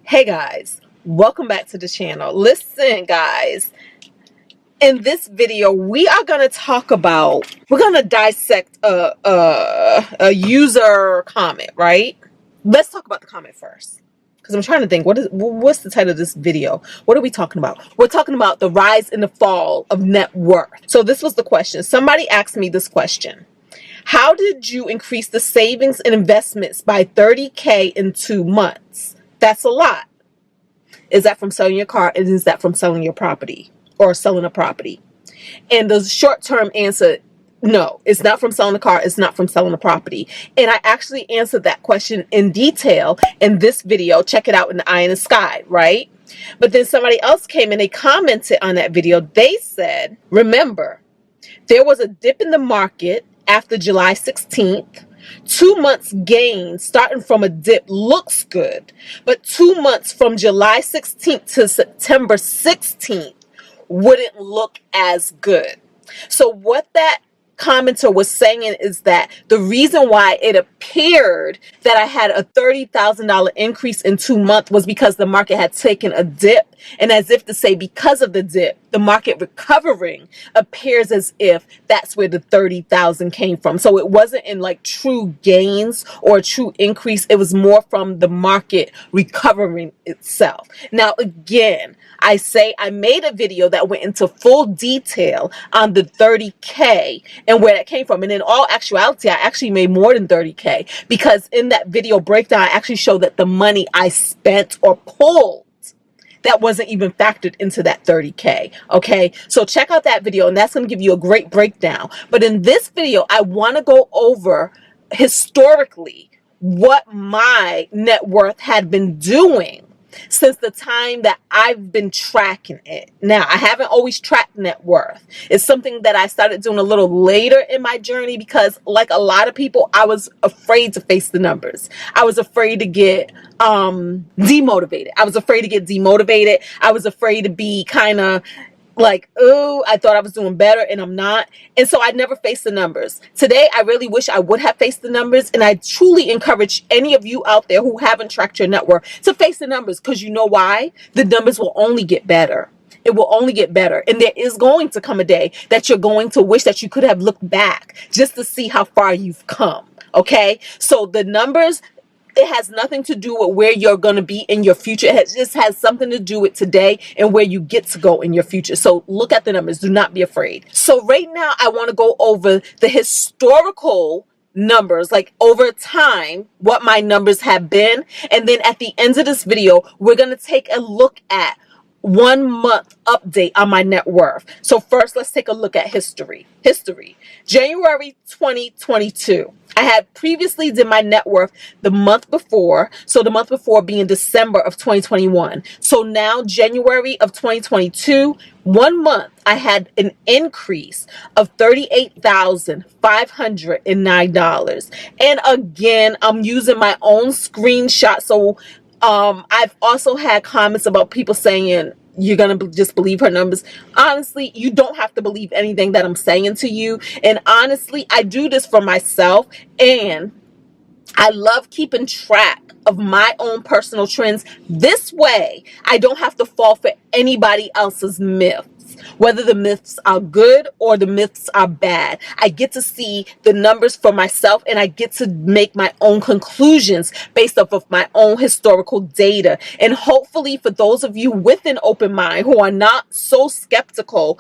Hey guys, welcome back to the channel. Listen guys, in this video we are going to talk about, we're going to dissect a user comment, right? Let's talk about the comment first, because I'm trying to think, what's the title of this video? What are we talking about? We're talking about the rise and the fall of net worth. So this was the question. Somebody asked me this question: how did you increase the savings and investments by 30K in 2 months? That's a lot. Is that from selling your car? And is that from selling your property or selling a property? And the short-term answer, no, it's not from selling a car. It's not from selling a property. And I actually answered that question in detail in this video. Check it out in the eye in the sky, right? But then somebody else came and they commented on that video. They said, remember, there was a dip in the market after July 16th. 2 months gain starting from a dip looks good, but 2 months from July 16th to September 16th wouldn't look as good. So what that commenter was saying is that the reason why it appeared that I had a $30,000 increase in 2 months was because the market had taken a dip, and as if to say, because of the dip, the market recovering appears as if that's where the 30,000 came from. So it wasn't in like true gains or true increase. It was more from the market recovering itself. Now, again, I say I made a video that went into full detail on the 30K and where that came from. And in all actuality, I actually made more than 30K, because in that video breakdown, I actually showed that the money I spent or pulled, that wasn't even factored into that 30K. Okay, so check out that video and that's going to give you a great breakdown. But in this video, I want to go over historically what my net worth had been doing since the time that I've been tracking it. Now, I haven't always tracked net worth. It's something that I started doing a little later in my journey because, like a lot of people, I was afraid to face the numbers. I was afraid to get demotivated. I was afraid to be kind of like, oh, I thought I was doing better and I'm not. And so I never faced the numbers. Today, I really wish I would have faced the numbers. And I truly encourage any of you out there who haven't tracked your net worth to face the numbers, because you know why? The numbers will only get better. It will only get better. And there is going to come a day that you're going to wish that you could have looked back just to see how far you've come. Okay? So the numbers, it has nothing to do with where you're going to be in your future. It just has something to do with today and where you get to go in your future. So look at the numbers. Do not be afraid. So right now, I want to go over the historical numbers, like over time, what my numbers have been. And then at the end of this video, we're going to take a look at 1 month update on my net worth. So first, let's take a look at history. January 2022. I had previously did my net worth the month before. So the month before being December of 2021. So now January of 2022, 1 month, I had an increase of $38,509. And again, I'm using my own screenshot. So I've also had comments about people saying, you're going to just believe her numbers. Honestly, you don't have to believe anything that I'm saying to you. And honestly, I do this for myself. And I love keeping track of my own personal trends. This way, I don't have to fall for anybody else's myths. Whether the myths are good or the myths are bad, I get to see the numbers for myself and I get to make my own conclusions based off of my own historical data. And hopefully for those of you with an open mind who are not so skeptical,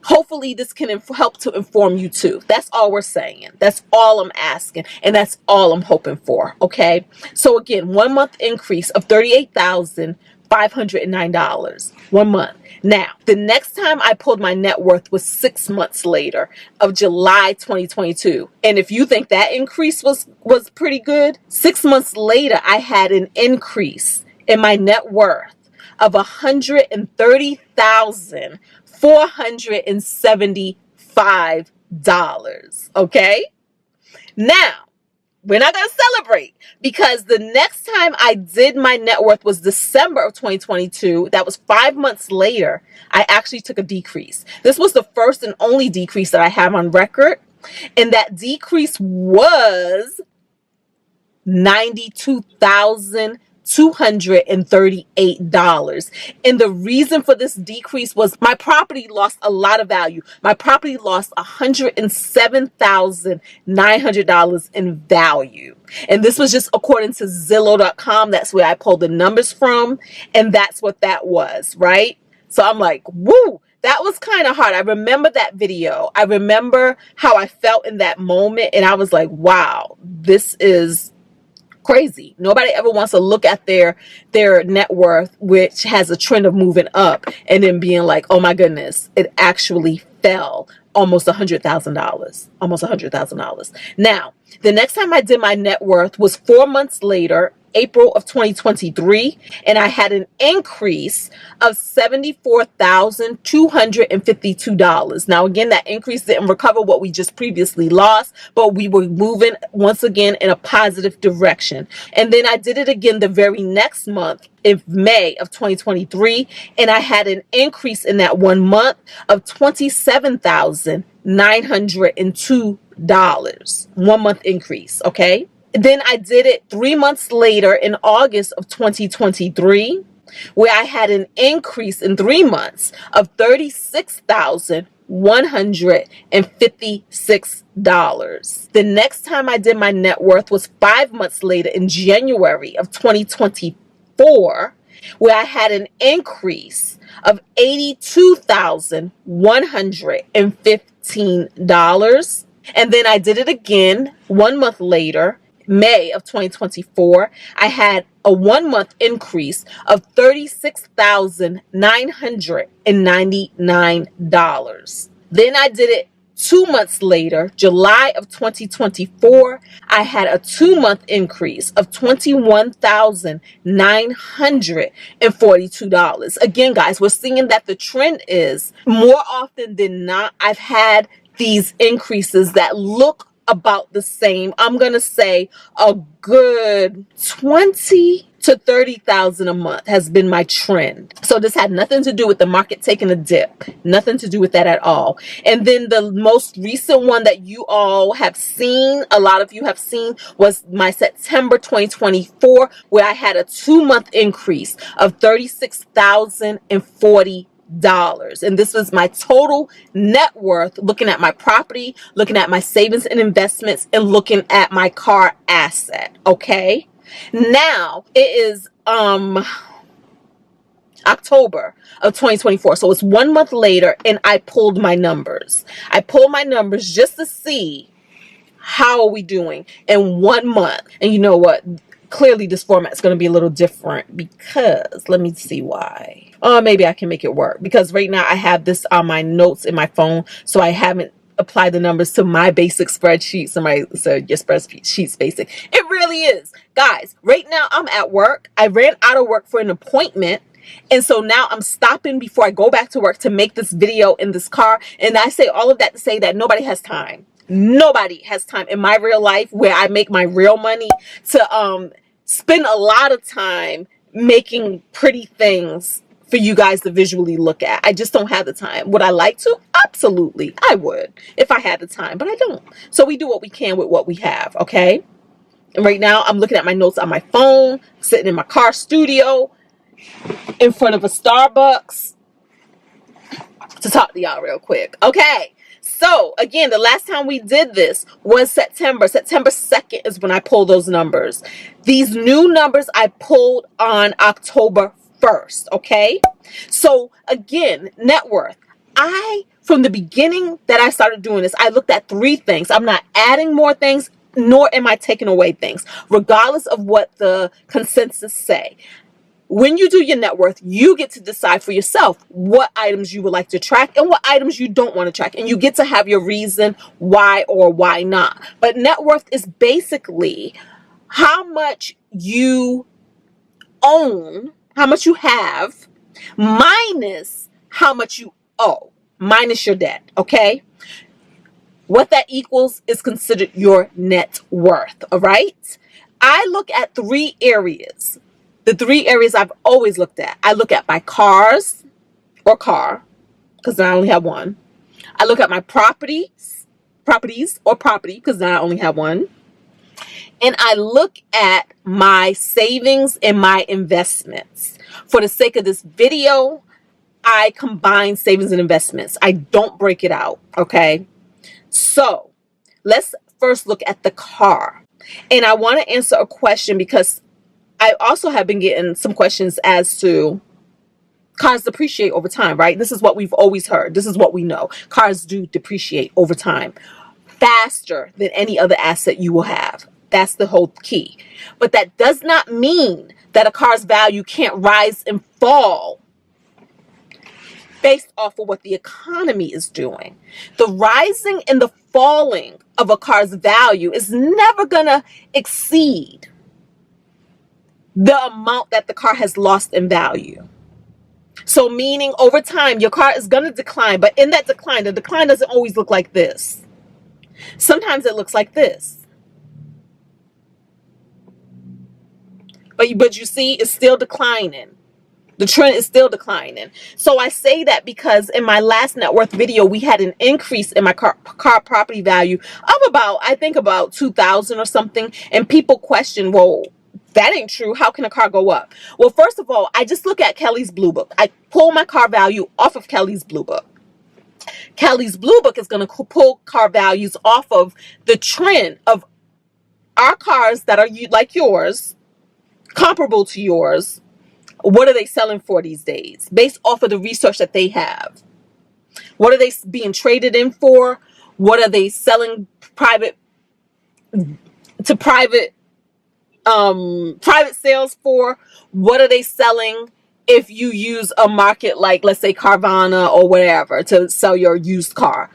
hopefully this can help to inform you too. That's all we're saying. That's all I'm asking. And that's all I'm hoping for. Okay. So again, 1 month increase of $38,509. 1 month. Now, the next time I pulled my net worth was 6 months later of July 2022. And if you think that increase was pretty good, 6 months later, I had an increase in my net worth of $130,475. Okay? Now, we're not going to celebrate, because the next time I did my net worth was December of 2022. That was 5 months later. I actually took a decrease. This was the first and only decrease that I have on record. And that decrease was $92,000 $238. And the reason for this decrease was my property lost a lot of value. My property lost $107,900 in value. And this was just according to Zillow.com. That's where I pulled the numbers from. And that's what that was, right? So I'm like, woo, that was kind of hard. I remember that video. I remember how I felt in that moment. And I was like, wow, this is crazy. Nobody ever wants to look at their net worth, which has a trend of moving up, and then being like, oh my goodness, it actually fell almost $100,000. Almost $100,000. Now, the next time I did my net worth was 4 months later, April of 2023, and I had an increase of $74,252. Now, again, that increase didn't recover what we just previously lost, but we were moving once again in a positive direction. And then I did it again the very next month in May of 2023, and I had an increase in that 1 month of $27,902. 1 month increase, okay? Then I did it 3 months later in August of 2023, where I had an increase in 3 months of $36,156. The next time I did my net worth was 5 months later in January of 2024, where I had an increase of $82,115. And then I did it again 1 month later, May of 2024, I had a 1 month increase of $36,999. Then I did it 2 months later, July of 2024, I had a 2 month increase of $21,942. Again, guys, we're seeing that the trend is more often than not, I've had these increases that look about the same. I'm going to say a good 20 to 30,000 a month has been my trend. So this had nothing to do with the market taking a dip, nothing to do with that at all. And then the most recent one that you all have seen, a lot of you have seen, was my September 2024, where I had a 2 month increase of $36,040. And this was my total net worth, looking at my property, looking at my savings and investments, and looking at my car asset. Okay, now it is October of 2024, so it's 1 month later, and I pulled my numbers. I pulled my numbers just to see how are we doing in 1 month. And you know what? Clearly this format is going to be a little different, because let me see why. Maybe I can make it work, because right now I have this on my notes in my phone, so I haven't applied the numbers to my basic spreadsheet. Somebody said your spreadsheet's basic. It really is. Guys, right now I'm at work. I ran out of work for an appointment, and so now I'm stopping before I go back to work to make this video in this car. And I say all of that to say that nobody has time. Nobody has time in my real life, where I make my real money, to spend a lot of time making pretty things for you guys to visually look at. I just don't have the time. Would I like to? Absolutely, I would if I had the time, but I don't. So we do what we can with what we have, okay? And right now I'm looking at my notes on my phone, sitting in my car studio in front of a Starbucks to talk to y'all real quick. Okay, so again, the last time we did this was September 2nd is when I pulled those numbers. These new numbers I pulled on October 1st. Okay, so again, net worth. From the beginning that I started doing this, I looked at 3 things. I'm not adding more things, nor am I taking away things, regardless of what the consensus say. When you do your net worth, you get to decide for yourself what items you would like to track and what items you don't want to track. And you get to have your reason why or why not. But net worth is basically how much you own, how much you have, minus how much you owe, minus your debt, okay? What that equals is considered your net worth, all right? I look at 3 areas. The 3 areas I've always looked at. I look at my cars, or car, because I only have one. I look at my properties, or property, because I only have one. and I look at my savings and my investments. For the sake of this video, I combine savings and investments. I don't break it out, okay? So let's first look at the car. And I want to answer a question because I also have been getting some questions as to cars depreciate over time, right? This is what we've always heard. This is what we know. Cars do depreciate over time faster than any other asset you will have. That's the whole key. But that does not mean that a car's value can't rise and fall based off of what the economy is doing. The rising and the falling of a car's value is never going to exceed the amount that the car has lost in value. So meaning over time, your car is going to decline, but in that decline, the decline doesn't always look like this. Sometimes it looks like this. But you see, it's still declining. The trend is still declining. So I say that because in my last net worth video, we had an increase in my car property value of about, I think about 2,000 or something. And people question, well, that ain't true. How can a car go up? Well, first of all, I just look at Kelly's Blue Book. I pull my car value off of Kelly's Blue Book. Kelly's Blue Book is going to pull car values off of the trend of our cars that are like yours, comparable to yours. What are they selling for these days based off of the research that they have? What are they being traded in for? What are they selling private sales for? What are they selling if you use a market like, let's say, Carvana or whatever to sell your used car?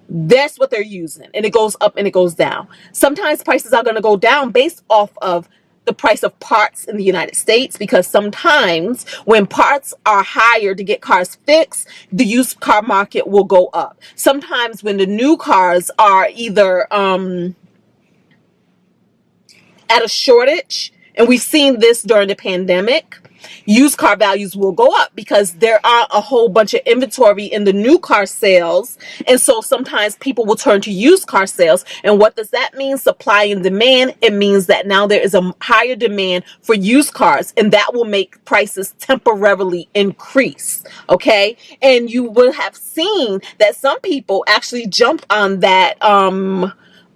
That's what they're using, and it goes up and it goes down. Sometimes prices are going to go down based off of the price of parts in the United States, because sometimes when parts are higher to get cars fixed, the used car market will go up. Sometimes when the new cars are either at a shortage, and we've seen this during the pandemic, used car values will go up because there are a whole bunch of inventory in the new car sales. And so sometimes people will turn to used car sales. And what does that mean? Supply and demand. It means that now there is a higher demand for used cars, and that will make prices temporarily increase. Okay. And you will have seen that some people actually jumped on that,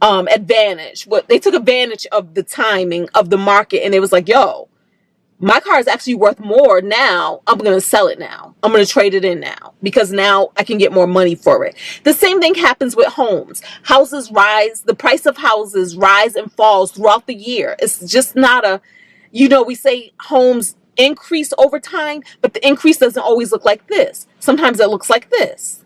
advantage. They took advantage of the timing of the market, and it was like, yo, my car is actually worth more now. I'm going to sell it now. I'm going to trade it in now because now I can get more money for it. The same thing happens with homes. Houses rise. The price of houses rise and falls throughout the year. It's just not we say homes increase over time, but the increase doesn't always look like this. Sometimes it looks like this.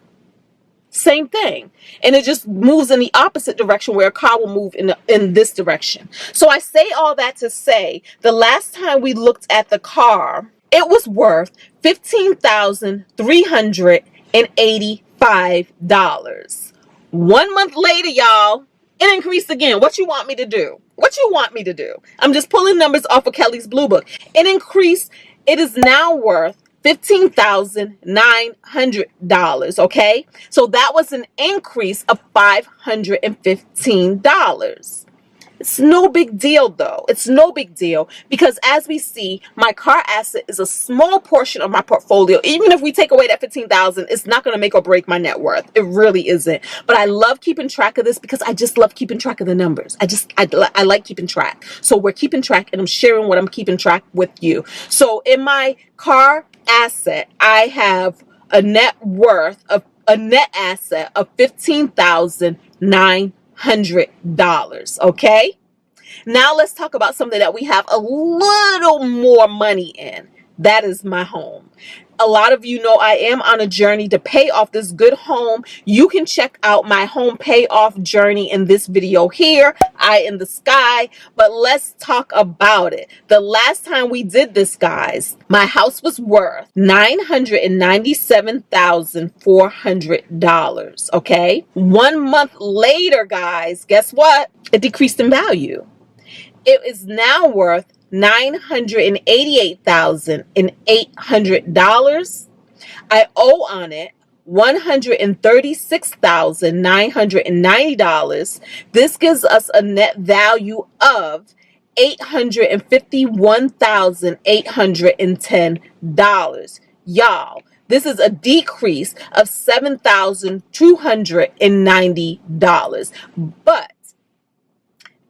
Same thing. And it just moves in the opposite direction, where a car will move in this direction. So I say all that to say, the last time we looked at the car, it was worth $15,385. 1 month later, y'all, it increased again. What you want me to do? What you want me to do? I'm just pulling numbers off of Kelly's Blue Book. It increased. It is now worth $15,900. Okay, so that was an increase of $515. It's no big deal, though. It's no big deal because, as we see, my car asset is a small portion of my portfolio. Even if we take away that $15,000, it's not going to make or break my net worth. It really isn't. But I love keeping track of this because I just love keeping track of the numbers. I like keeping track. So we're keeping track, and I'm sharing what I'm keeping track with you. So in my car asset, I have a net asset of $15,900. Okay, now let's talk about something that we have a little more money in. That is my home. A lot of you know I am on a journey to pay off this good home. You can check out my home payoff journey in this video here, Eye in the Sky. But let's talk about it. The last time we did this, guys, my house was worth $997,400. Okay. 1 month later, guys, guess what? It decreased in value. It is now worth $988,800. I owe on it $136,990. This gives us a net value of $851,810. Y'all, this is a decrease of $7,290. But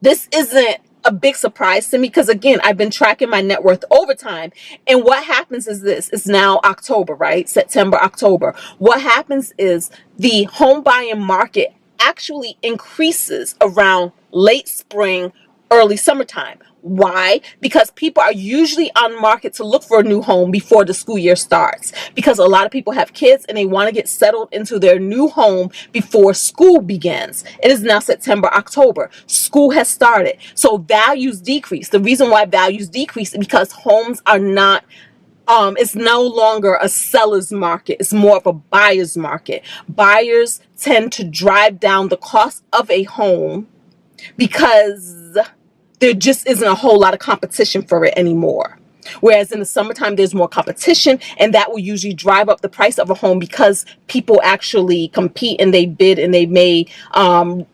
this isn't a big surprise to me because, again, I've been tracking my net worth over time. And what happens is this. It's now October, right? September, October. What happens is the home buying market actually increases around late spring, early summertime. Why? Because people are usually on market to look for a new home before the school year starts. Because a lot of people have kids and they want to get settled into their new home before school begins. It is now September, October. School has started. So values decrease. The reason why values decrease is because homes are not it's no longer a seller's market. It's more of a buyer's market. Buyers tend to drive down the cost of a home because there just isn't a whole lot of competition for it anymore. Whereas in the summertime, there's more competition, and that will usually drive up the price of a home because people actually compete and they bid and they may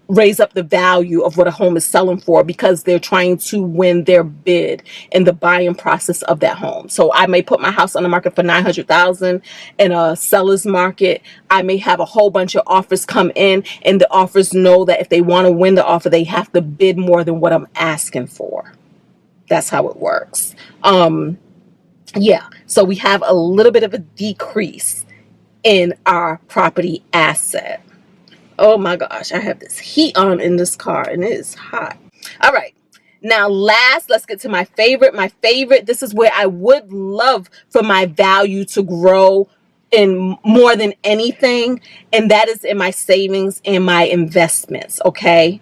raise up the value of what a home is selling for because they're trying to win their bid in the buying process of that home. So I may put my house on the market for $900,000 in a seller's market. I may have a whole bunch of offers come in, and the offers know that if they want to win the offer, they have to bid more than what I'm asking for. That's how it works. Yeah, so we have a little bit of a decrease in our property asset. Oh my gosh, I have this heat on in this car and it is hot. All right. Now, let's get to my favorite. My favorite, this is where I would love for my value to grow in more than anything, and that is in my savings and my investments. Okay.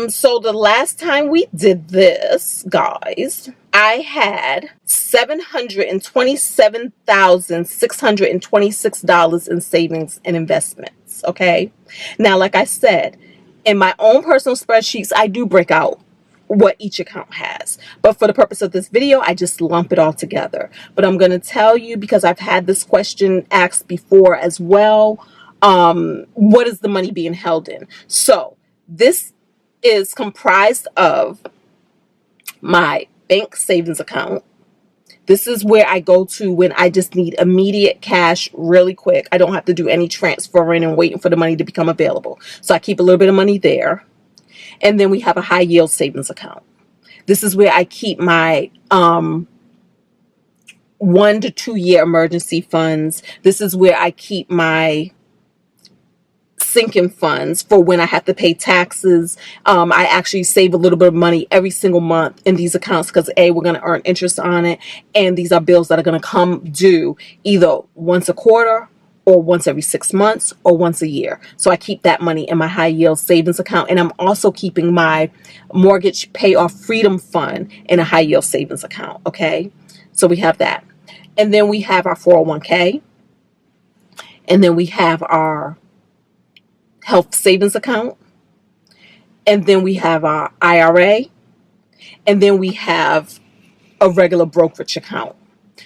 So the last time we did this, guys, I had $727,626 in savings and investments. Okay. Now, like I said, in my own personal spreadsheets, I do break out what each account has. But for the purpose of this video, I just lump it all together. But I'm going to tell you, because I've had this question asked before as well, what is the money being held in? So this is comprised of my bank savings account. This is where I go to when I just need immediate cash really quick. I don't have to do any transferring and waiting for the money to become available. So I keep a little bit of money there. And then we have a high yield savings account. This is where I keep my 1 to 2 year emergency funds. This is where I keep my sinking funds for when I have to pay taxes. I actually save a little bit of money every single month in these accounts because A, we're going to earn interest on it. And these are bills that are going to come due either once a quarter or once every 6 months or once a year. So I keep that money in my high yield savings account. And I'm also keeping my mortgage payoff freedom fund in a high yield savings account. Okay. So we have that. And then we have our 401k. And then we have our health savings account. And then we have our IRA. And then we have a regular brokerage account.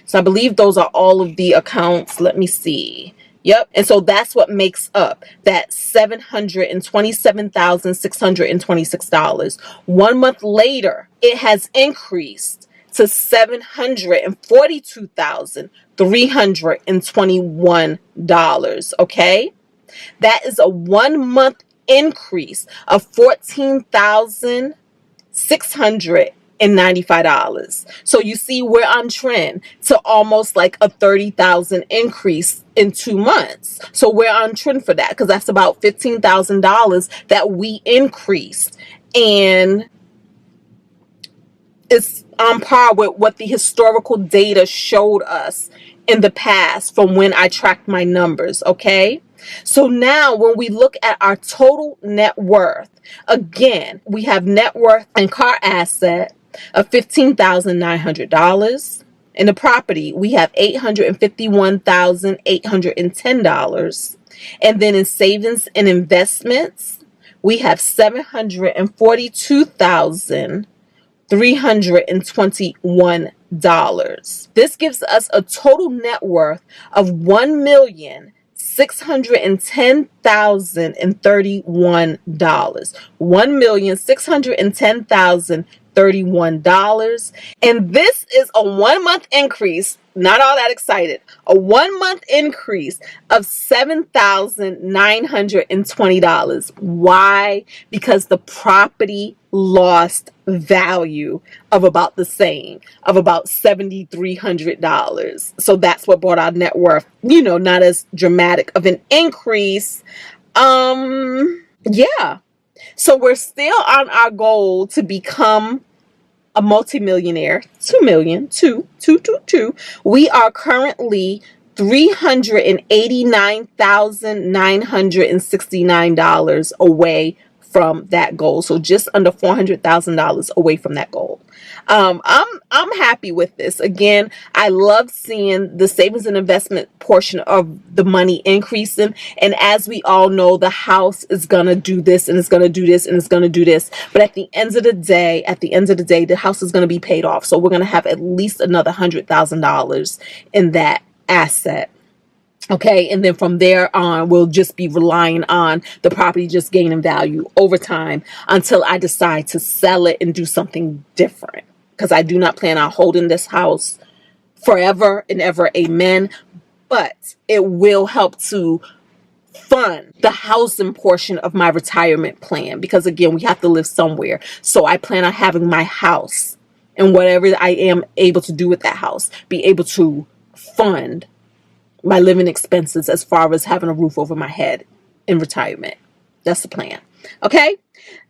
So I believe those are all of the accounts. Let me see. Yep. And so that's what makes up that $727,626. 1 month later, it has increased to $742,321. Okay. That is a 1 month increase of $14,695. So you see, we're on trend to almost like a 30,000 increase in 2 months. So we're on trend for that because that's about $15,000 that we increased, and it's on par with what the historical data showed us in the past from when I tracked my numbers. Okay. So now when we look at our total net worth, again, we have net worth and car asset of $15,900. In the property, we have $851,810. And then in savings and investments, we have $742,321. This gives us a total net worth of $1,600,000. $1,610,031. $1,610,031. And this is a 1 month increase. Not all that excited. A 1 month increase of $7,920. Why? Because the property lost value of about the same, of about $7,300. So that's what brought our net worth, not as dramatic of an increase. Yeah. So we're still on our goal to become a multimillionaire. 2 million, two. We are currently $389,969 away from that goal. So just under $400,000 away from that goal. I'm happy with this. Again, I love seeing the savings and investment portion of the money increasing. And as we all know, the house is gonna do this and it's gonna do this and it's gonna do this. But at the end of the day, the house is gonna be paid off. So we're gonna have at least another $100,000 in that asset. Okay, and then from there on, we'll just be relying on the property just gaining value over time until I decide to sell it and do something different. Because I do not plan on holding this house forever and ever, amen. But it will help to fund the housing portion of my retirement plan. Because again, we have to live somewhere. So I plan on having my house and whatever I am able to do with that house, be able to fund my living expenses as far as having a roof over my head in retirement. That's the plan. Okay.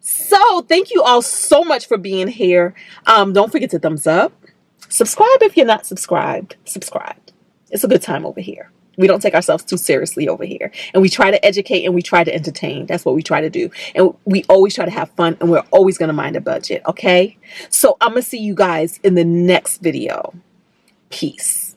So thank you all so much for being here. Don't forget to thumbs up, subscribe. If you're not subscribed, subscribe. It's a good time over here. We don't take ourselves too seriously over here, and we try to educate and we try to entertain. That's what we try to do. And we always try to have fun, and we're always going to mind a budget. Okay. So I'm going to see you guys in the next video. Peace.